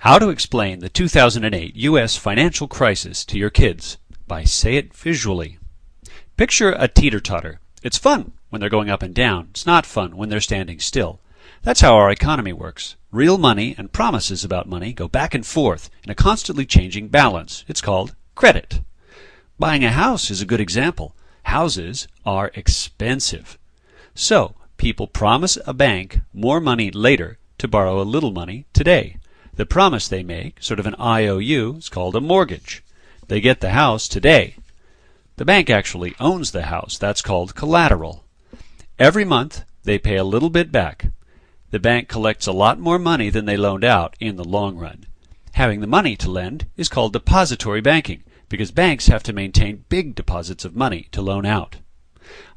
How to explain the 2008 U.S. financial crisis to your kids by Say It Visually. Picture a teeter-totter. It's fun when they're going up and down. It's not fun when they're standing still. That's how our economy works. Real money and promises about money go back and forth in a constantly changing balance. It's called credit. Buying a house is a good example. Houses are expensive. So, people promise a bank more money later to borrow a little money today. The promise they make, sort of an IOU, is called a mortgage. They get the house today. The bank actually owns the house. That's called collateral. Every month, they pay a little bit back. The bank collects a lot more money than they loaned out in the long run. Having the money to lend is called depository banking, because banks have to maintain big deposits of money to loan out.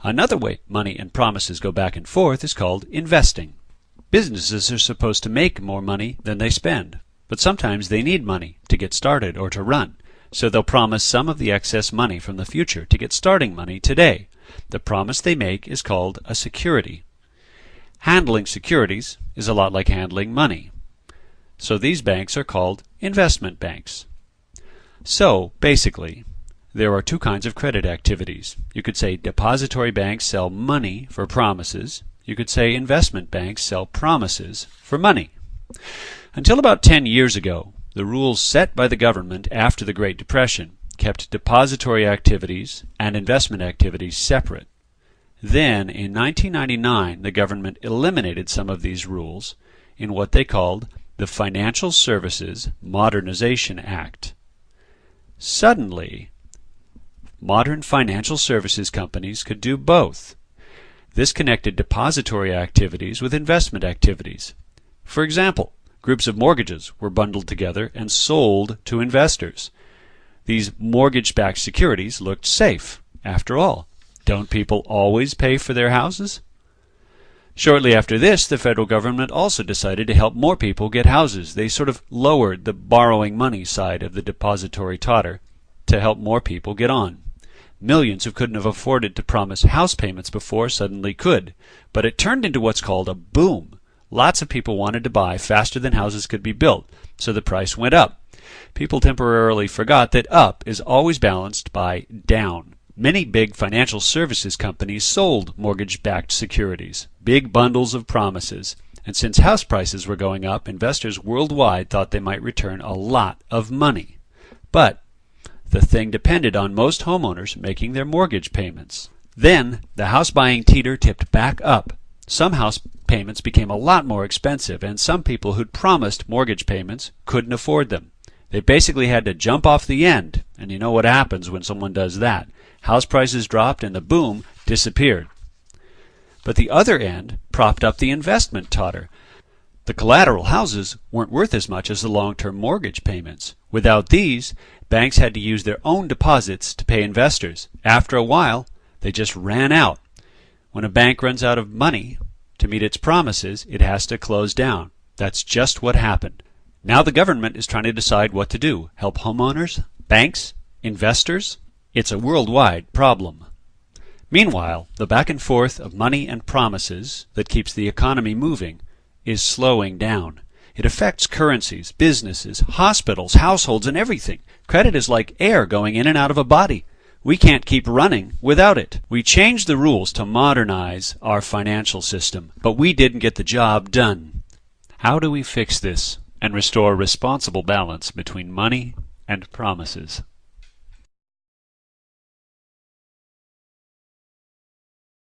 Another way money and promises go back and forth is called investing. Businesses are supposed to make more money than they spend, but sometimes they need money to get started or to run, so they'll promise some of the excess money from the future to get starting money today. The promise they make is called a security. Handling securities is a lot like handling money. So these banks are called investment banks. So, basically, there are two kinds of credit activities. You could say depository banks sell money for promises. You could say investment banks sell promises for money. Until about 10 years ago, the rules set by the government after the Great Depression kept depository activities and investment activities separate. Then, in 1999, the government eliminated some of these rules in what they called the Financial Services Modernization Act. Suddenly, modern financial services companies could do both. This connected depository activities with investment activities. For example, groups of mortgages were bundled together and sold to investors. These mortgage-backed securities looked safe. After all, don't people always pay for their houses? Shortly after this, the federal government also decided to help more people get houses. They sort of lowered the borrowing money side of the depository totter to help more people get on. Millions who couldn't have afforded to promise house payments before suddenly could. But it turned into what's called a boom. Lots of people wanted to buy faster than houses could be built, so the price went up. People temporarily forgot that up is always balanced by down. Many big financial services companies sold mortgage-backed securities, big bundles of promises. And since house prices were going up, investors worldwide thought they might return a lot of money. But the thing depended on most homeowners making their mortgage payments. Then, the house buying teeter tipped back up. Some house payments became a lot more expensive, and some people who'd promised mortgage payments couldn't afford them. They basically had to jump off the end, and you know what happens when someone does that. House prices dropped and the boom disappeared. But the other end propped up the investment totter. The collateral houses weren't worth as much as the long-term mortgage payments. Without these, banks had to use their own deposits to pay investors. After a while, they just ran out. When a bank runs out of money to meet its promises, it has to close down. That's just what happened. Now the government is trying to decide what to do. Help homeowners? Banks? Investors? It's a worldwide problem. Meanwhile, the back and forth of money and promises that keeps the economy moving is slowing down. It affects currencies, businesses, hospitals, households, and everything. Credit is like air going in and out of a body. We can't keep running without it. We changed the rules to modernize our financial system, but we didn't get the job done. How do we fix this and restore responsible balance between money and promises?